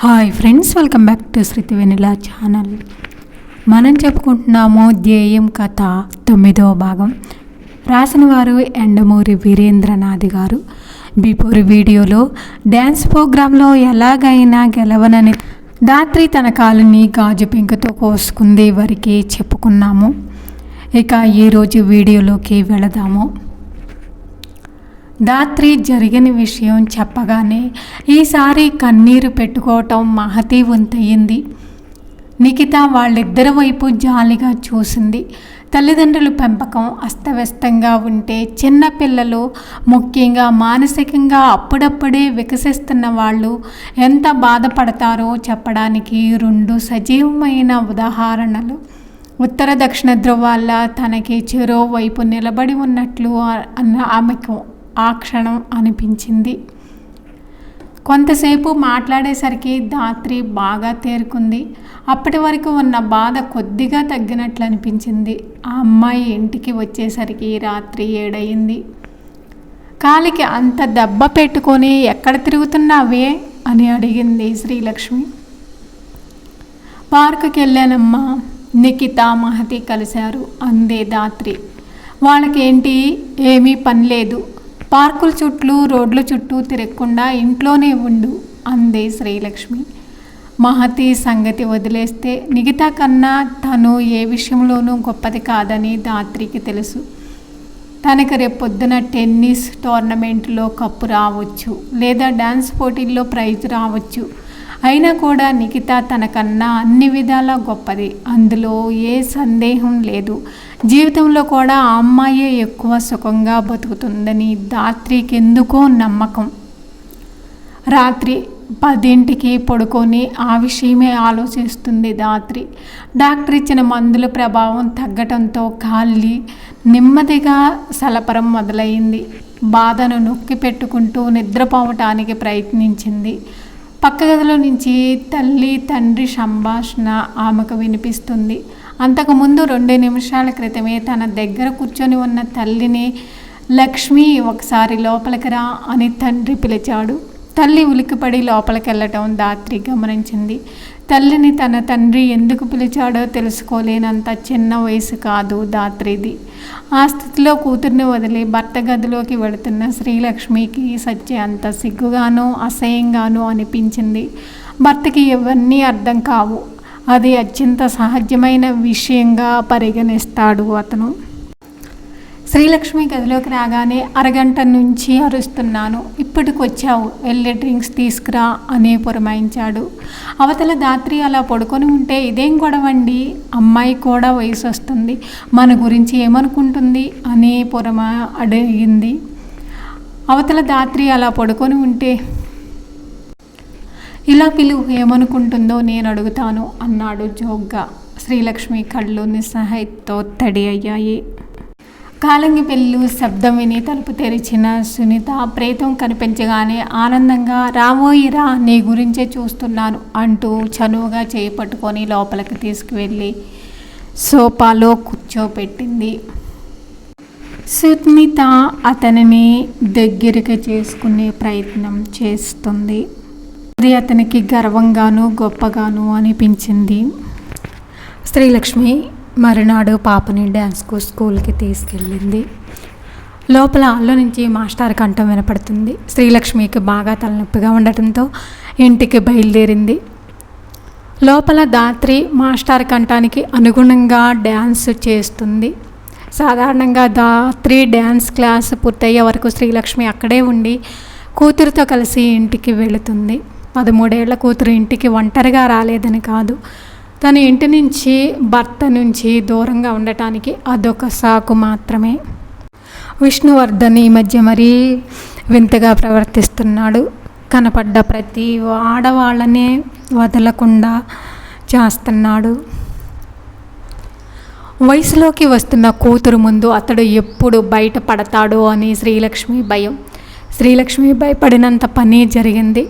Hi friends, welcome back to Shruti vanilla channel. మనం చెప్పుకుంటున్నాము ధ్యేయం కథ 9వ భాగం. రాసిన వారు ఎండమూరి వీరేంద్రనాథ్ గారు. బిఫోర్ వీడియోలో డ్యాన్స్ ప్రోగ్రాంలో ఎలాగైనా గెలవనని ధాత్రి తన కాలుని గాజు పెంకుతో కోసుకుంది వరకే చెప్పుకున్నాము. ఇక ఈరోజు వీడియోలోకి వెళదాము. ధాత్రి జరిగిన విషయం చెప్పగానే ఈసారి కన్నీరు పెట్టుకోవటం మహతి వంతయింది. నిఖిత వాళ్ళిద్దరి వైపు జాలిగా చూసింది. తల్లిదండ్రుల పెంపకం అస్తవ్యస్తంగా ఉంటే చిన్నపిల్లలు, ముఖ్యంగా మానసికంగా అప్పుడప్పుడే వికసిస్తున్న వాళ్ళు ఎంత బాధపడతారో చెప్పడానికి రెండు సజీవమైన ఉదాహరణలు. ఉత్తర దక్షిణ ధ్రువాల తనకి చెరో వైపు నిలబడి ఉన్నట్లు ఆమెకు ఆ క్షణం అనిపించింది. కొంతసేపు మాట్లాడేసరికి ధాత్రి బాగా తేరుకుంది. అప్పటి వరకు ఉన్న బాధ కొద్దిగా తగ్గినట్లు అనిపించింది. ఆ అమ్మాయి ఇంటికి వచ్చేసరికి రాత్రి 7 అయింది. కాలికి అంత దెబ్బ పెట్టుకొని ఎక్కడ తిరుగుతున్నావే అని అడిగింది శ్రీలక్ష్మి. పార్కుకి వెళ్ళానమ్మా, నిఖిత మహతి కలిశారు అందే ధాత్రి. వాళ్ళకేంటి, ఏమీ పని లేదు, పార్కుల చుట్టూ రోడ్ల చుట్టూ తిరగకుండా ఇంట్లోనే ఉండు అందే శ్రీలక్ష్మి. మహతి సంగతి వదిలేస్తే నిఖిత కన్నా తను ఏ విషయంలోనూ గొప్పది కాదని ధాత్రికి తెలుసు. తనకి రేపొద్దున టెన్నిస్ టోర్నమెంట్లో కప్పు రావచ్చు, లేదా డ్యాన్స్ పోటీల్లో ప్రైజ్ రావచ్చు. అయినా కూడా నిఖిత తనకన్నా అన్ని విధాలా గొప్పది, అందులో ఏ సందేహం లేదు. జీవితంలో కూడా ఆ అమ్మాయే ఎక్కువ సుఖంగా బతుకుతుందని ధాత్రికి ఎందుకో నమ్మకం. రాత్రి 10ంటికి పడుకొని ఆ విషయమే ఆలోచిస్తుంది ధాత్రి. డాక్టర్ ఇచ్చిన మందుల ప్రభావం తగ్గటంతో కాళ్ళి నెమ్మదిగా సలపరం మొదలైంది. బాధను నొక్కి పెట్టుకుంటూ నిద్రపోవటానికి ప్రయత్నించింది. పక్క గదిలో నుంచి తల్లి తండ్రి సంభాషణ ఆమెకు వినిపిస్తుంది. అంతకుముందు 2 నిమిషాల క్రితమే తన దగ్గర కూర్చొని ఉన్న తల్లిని, లక్ష్మి ఒకసారి లోపలికి రా అని తండ్రి పిలిచాడు. తల్లి ఉలిక్కిపడి లోపలికి వెళ్ళటం ధాత్రి గమనించింది. తల్లిని తన తండ్రి ఎందుకు పిలిచాడో తెలుసుకోలేనంత చిన్న వయసు కాదు ధాత్రిది. ఆ స్థితిలో కూతుర్ని వదిలి భర్త గదిలోకి వెళుతున్న శ్రీలక్ష్మికి సత్య అంత సిగ్గుగానో అసహ్యంగానో అనిపించింది. భర్తకి ఇవన్నీ అర్థం కావు, అది అత్యంత సహజమైన విషయంగా పరిగణిస్తాడు అతను. శ్రీలక్ష్మి గదిలోకి రాగానే 1 గంట నుంచి అరుస్తున్నాను, ఇప్పటికొచ్చావు, వెళ్ళి డ్రింక్స్ తీసుకురా అని పురమాయించాడు. అవతల ధాత్రి అలా పడుకొని ఉంటే ఇదేం గొడవండి, అమ్మాయి కూడా వయసు వస్తుంది, మన గురించి ఏమనుకుంటుంది అని అడిగింది. అవతల ధాత్రి అలా పడుకొని ఉంటే ఇలా పిలువు, ఏమనుకుంటుందో నేను అడుగుతాను అన్నాడు జోగ్గా. శ్రీలక్ష్మి కళ్ళు నిస్సహాయతతో తడి అయ్యాయి. కాలంగి పెళ్ళు శబ్దం విని తలుపు తెరిచిన సునీత ప్రేతం కనిపించగానే ఆనందంగా రావోయిరా, నీ గురించే చూస్తున్నాను అంటూ చనువుగా చేయి పట్టుకొని లోపలికి తీసుకువెళ్ళి సోఫాలో కూర్చోపెట్టింది. సునీత అతనిని దగ్గరికి చేసుకునే ప్రయత్నం చేస్తుంది. అది అతనికి గర్వంగాను గొప్పగాను అనిపించింది. శ్రీలక్ష్మి మరునాడు పాపని డ్యాన్స్కు స్కూల్కి తీసుకెళ్ళింది. లోపల హాల్లో నుంచి మాస్టర్ కంఠం వినపడుతుంది. శ్రీలక్ష్మికి బాగా తలనొప్పిగా ఉండటంతో ఇంటికి బయలుదేరింది. లోపల ధాత్రి మాస్టర్ కంఠానికి అనుగుణంగా డ్యాన్స్ చేస్తుంది. సాధారణంగా ధాత్రి డ్యాన్స్ క్లాస్ పూర్తయ్యే వరకు శ్రీలక్ష్మి అక్కడే ఉండి కూతురుతో కలిసి ఇంటికి వెళుతుంది. 13 ఏళ్ల కూతురు ఇంటికి ఒంటరిగా రాలేదని కాదు, తన ఇంటి నుంచి భర్త నుంచి దూరంగా ఉండటానికి అదొక సాకు మాత్రమే. విష్ణువర్ధన్ ఈ మధ్య మరీ వింతగా ప్రవర్తిస్తున్నాడు. కనపడ్డ ప్రతి ఆడవాళ్ళనే వదలకుండా చేస్తున్నాడు. వయసులోకి వస్తున్న కూతురు ముందు అతడు ఎప్పుడు బయటపడతాడో అని శ్రీలక్ష్మి భయం. శ్రీలక్ష్మి భయపడినంత పని జరిగింది.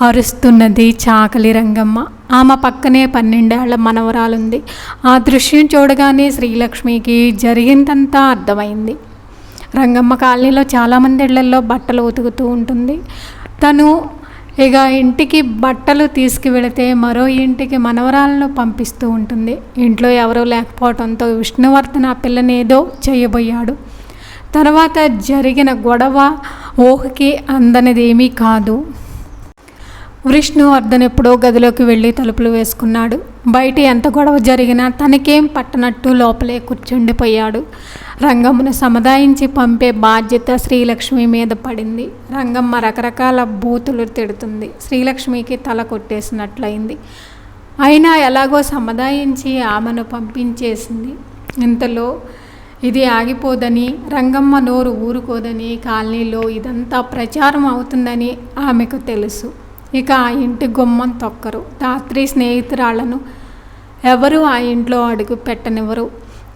అరుస్తున్నది చాకలి రంగమ్మ. ఆమె పక్కనే 12 ఏళ్ల మనవరాలుంది. ఆ దృశ్యం చూడగానే శ్రీలక్ష్మికి జరిగిందంతా అర్థమైంది. రంగమ్మ కాలనీలో చాలామంది ఇళ్లల్లో బట్టలు ఉతుకుతూ ఉంటుంది. తను ఇక ఇంటికి బట్టలు తీసుకువెళితే మరో ఇంటికి మనవరాలను పంపిస్తూ ఉంటుంది. ఇంట్లో ఎవరూ లేకపోవడంతో విష్ణువర్ధన్ ఆ పిల్లని ఏదో చేయబోయాడు. తర్వాత జరిగిన గొడవ ఊహకి అందనిదేమీ కాదు. విష్ణువర్ధన్ ఎప్పుడో గదిలోకి వెళ్ళి తలుపులు వేసుకున్నాడు. బయట ఎంత గొడవ జరిగినా తనకేం పట్టనట్టు లోపలే కూర్చుండిపోయాడు. రంగమ్మను సముదాయించి పంపే బాధ్యత శ్రీలక్ష్మి మీద పడింది. రంగమ్మ రకరకాల బూతులు తిడుతుంది. శ్రీలక్ష్మికి తల కొట్టేసినట్లయింది. అయినా ఎలాగో సముదాయించి ఆమెను పంపించేసింది. ఇంతలో ఇది ఆగిపోదని, రంగమ్మ నోరు ఊరుకోదని, కాలనీలో ఇదంతా ప్రచారం అవుతుందని ఆమెకు తెలుసు. ఇక ఆ ఇంటి గుమ్మం తొక్కరు. రాత్రి స్నేహితురాళ్లను ఎవరు ఆ ఇంట్లో అడుగు పెట్టనివ్వరు.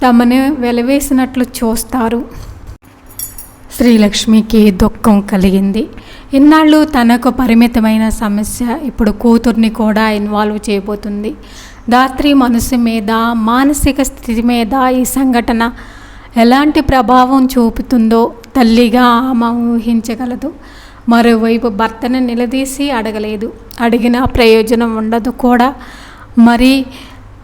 తమను వెలవేసినట్లు చూస్తారు. శ్రీలక్ష్మికి దుఃఖం కలిగింది. ఇన్నాళ్ళు తనకు పరిమితమైన సమస్య ఇప్పుడు కూతుర్ని కూడా ఇన్వాల్వ్ చేయబోతుంది. ధాత్రి మనసు మీద, మానసిక స్థితి మీద ఈ సంఘటన ఎలాంటి ప్రభావం చూపుతుందో తల్లిగా ఆమె ఊహించగలదు. మరోవైపు భర్తను నిలదీసి అడగలేదు. అడిగినా ప్రయోజనం ఉండదు కూడా. మరి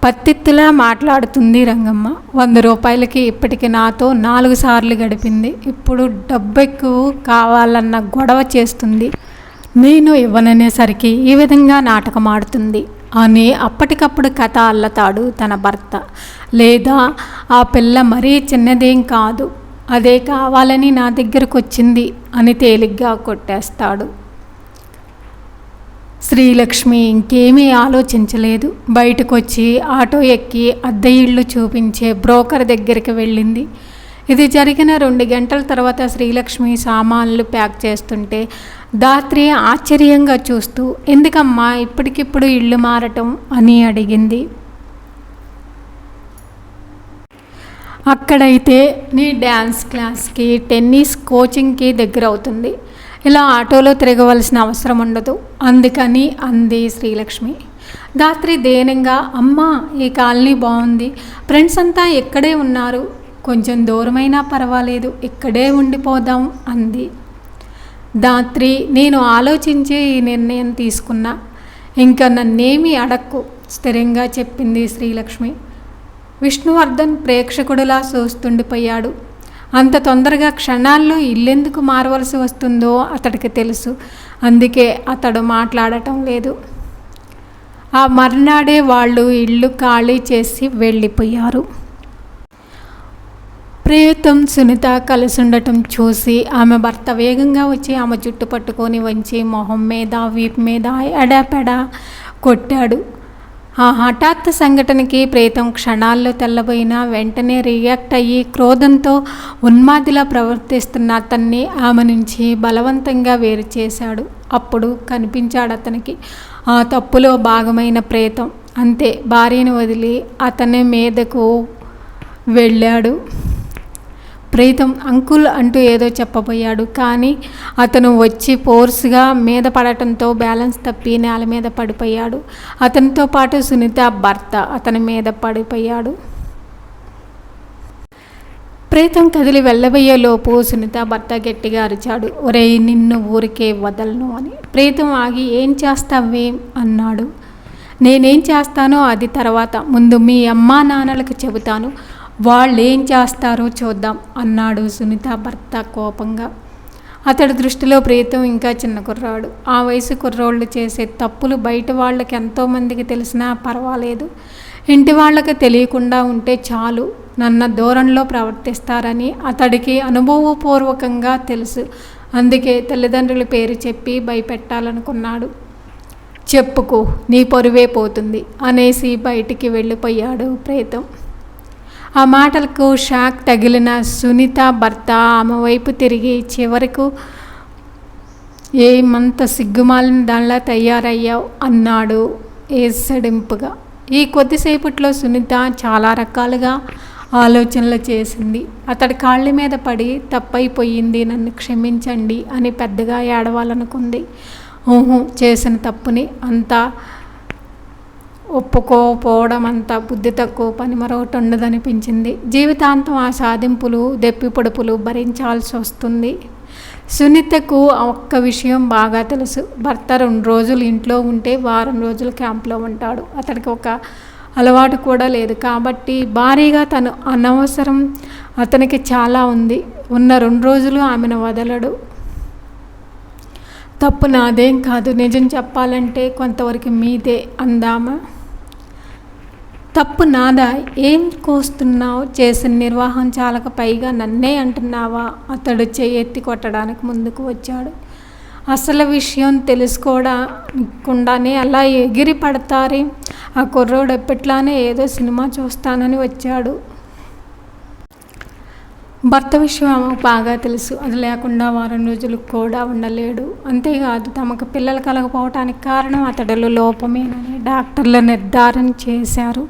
పత్తిత్తులా మాట్లాడుతుంది రంగమ్మ. 100 రూపాయలకి ఇప్పటికి నాతో 4 సార్లు గడిపింది. ఇప్పుడు డబ్బు ఎక్కువ కావాలన్న గొడవ చేస్తుంది. నేను ఇవ్వననేసరికి ఈ విధంగా నాటకం ఆడుతుంది అని అప్పటికప్పుడు కథ అల్లతాడు తన భర్త. లేదా ఆ పిల్ల మరీ చిన్నదేం కాదు, అదే కావాలని నా దగ్గరకు వచ్చింది అని తేలిగ్గా కొట్టేస్తాడు. శ్రీలక్ష్మి ఇంకేమీ ఆలోచించలేదు. బయటకు వచ్చి ఆటో ఎక్కి అద్దె ఇళ్ళు చూపించే బ్రోకర్ దగ్గరికి వెళ్ళింది. ఇది జరిగిన 2 గంటల తర్వాత శ్రీలక్ష్మి సామాన్లు ప్యాక్ చేస్తుంటే ధాత్రి ఆశ్చర్యంగా చూస్తూ, ఎందుకమ్మా ఇప్పటికిప్పుడు ఇల్లు మారటం అని అడిగింది. అక్కడైతే నీ డ్యాన్స్ క్లాస్కి, టెన్నిస్ కోచింగ్కి దగ్గర అవుతుంది. ఇలా ఆటోలో తిరగవలసిన అవసరం ఉండదు అందుకని అంది శ్రీలక్ష్మి. ధాత్రి దేనంగా, అమ్మ ఈ కాలనీ బాగుంది, ఫ్రెండ్స్ అంతా ఇక్కడే ఉన్నారు, కొంచెం దూరమైనా పర్వాలేదు, ఇక్కడే ఉండిపోదాం అంది. ధాత్రి, నేను ఆలోచించి ఈ నిర్ణయం తీసుకున్నా, ఇంకా నన్నేమీ అడక్కు స్థిరంగా చెప్పింది శ్రీలక్ష్మి. విష్ణువర్ధన్ ప్రేక్షకుడిలా చూస్తుండిపోయాడు. అంత తొందరగా క్షణాల్లో ఇల్లెందుకు మారవలసి వస్తుందో అతడికి తెలుసు. అందుకే అతడు మాట్లాడటం లేదు. ఆ మర్నాడే వాళ్ళు ఇల్లు ఖాళీ చేసి వెళ్ళిపోయారు. ప్రియతం సునీత కలిసి ఉండటం చూసి ఆమె భర్త వేగంగా వచ్చి ఆమె జుట్టు పట్టుకొని వంచి మొహం మీద, వీపు మీద ఎడాపెడా కొట్టాడు. ఆ హఠాత్ సంఘటనకి ప్రీతం క్షణాల్లో తెల్లబోయినా వెంటనే రియాక్ట్ అయ్యి క్రోధంతో ఉన్మాదిలా ప్రవర్తిస్తున్న అతన్ని ఆమె నుంచి బలవంతంగా వేరు చేశాడు. అప్పుడు కనిపించాడు అతనికి ఆ తప్పులో భాగమైన ప్రీతం. అంతే, భార్యను వదిలి అతని మీదకు వెళ్ళాడు. ప్రీతం అంకుల్ అంటూ ఏదో చెప్పబోయాడు. కానీ అతను వచ్చి ఫోర్స్గా మీద పడటంతో బ్యాలెన్స్ తప్పి నేల మీద పడిపోయాడు. అతనితో పాటు సునీత భర్త అతని మీద పడిపోయాడు. ప్రీతం కదిలి వెళ్ళబోయేలోపు సునీత భర్త గట్టిగా అరిచాడు, ఒరేయ్ నిన్ను ఊరికే వదలను అని. ప్రీతం ఆగి, ఏం చేస్తావేం అన్నాడు. నేనేం చేస్తానో అది తర్వాత, ముందు మీ అమ్మా నాన్నలకు చెబుతాను, వాళ్ళు ఏం చేస్తారో చూద్దాం అన్నాడు సునీత భర్త కోపంగా. అతడి దృష్టిలో ప్రీతం ఇంకా చిన్న కుర్రాడు. ఆ వయసు కుర్రోళ్ళు చేసే తప్పులు బయట వాళ్ళకి ఎంతోమందికి తెలిసినా పర్వాలేదు, ఇంటి వాళ్ళకి తెలియకుండా ఉంటే చాలు నన్న దూరంలో ప్రవర్తిస్తారని అతడికి అనుభవపూర్వకంగా తెలుసు. అందుకే తల్లిదండ్రుల పేరు చెప్పి భయపెట్టాలనుకున్నాడు. చెప్పుకో, నీ పరువే పోతుంది అనేసి బయటికి వెళ్ళిపోయాడు ప్రీతం. ఆ మాటలకు షాక్ తగిలిన సునీత భర్త ఆమె వైపు తిరిగి, చివరకు ఏమంత సిగ్గుమాలిన దానిలా తయారయ్యావు అన్నాడు ఏసడింపుగా. ఈ కొద్దిసేపట్లో సునీత చాలా రకాలుగా ఆలోచనలు చేసింది. అతడి కాళ్ళ మీద పడి తప్పైపోయింది, నన్ను క్షమించండి అని పెద్దగా ఏడవాలనుకుంది. చేసిన తప్పుని అంతా ఒప్పుకోపోవడం అంతా బుద్ధి తక్కువ పని మరొకటి ఉండదనిపించింది. జీవితాంతం ఆ సాధింపులు, దెప్పి పొడుపులు భరించాల్సి వస్తుంది. సునీతకు ఒక్క విషయం బాగా తెలుసు. భర్త 2 రోజులు ఇంట్లో ఉంటే వారం రోజులు క్యాంప్లో ఉంటాడు. అతడికి ఒక అలవాటు కూడా లేదు. కాబట్టి భారీగా తను అనవసరం అతనికి చాలా ఉంది. ఉన్న 2 రోజులు ఆమెను వదలడు. తప్పు నాదేం కాదు, నిజం చెప్పాలంటే కొంతవరకు మీదే అందామా. తప్పు నాదా? ఏం కోస్తున్నావు? చేసిన నిర్వాహం చాలక పైగా నన్నే అంటున్నావా? అతడు చెయ్యెత్తి కొట్టడానికి ముందుకు వచ్చాడు. అసలు విషయం తెలుసుకోవడానికుండానే అలా ఎగిరి పడతారే. ఆ కుర్రోడు ఎప్పట్లానే ఏదో సినిమా చూస్తానని వచ్చాడు. భర్త విషయం ఆమెకు బాగా తెలుసు. అది లేకుండా వారం రోజులు కూడా ఉండలేడు. అంతేకాదు, తమకు పిల్లలు కలగపోవటానికి కారణం అతడిలో లోపమేనని డాక్టర్లు నిర్ధారణ చేశారు.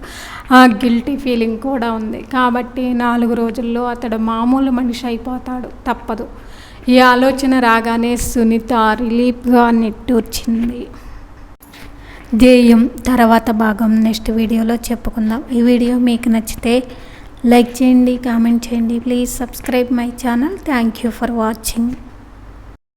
ఆ గిల్టీ ఫీలింగ్ కూడా ఉంది. కాబట్టి 4 రోజుల్లో అతడు మామూలు మనిషి అయిపోతాడు. తప్పదు. ఈ ఆలోచన రాగానే సునీత రిలీఫ్గా నిట్టూర్చింది. ధ్యేయం తర్వాత భాగం నెక్స్ట్ వీడియోలో చెప్పుకుందాం. ఈ వీడియో మీకు నచ్చితే లైక్ చేయండి, కామెంట్ చేయండి. Please subscribe my channel. Thank you for watching.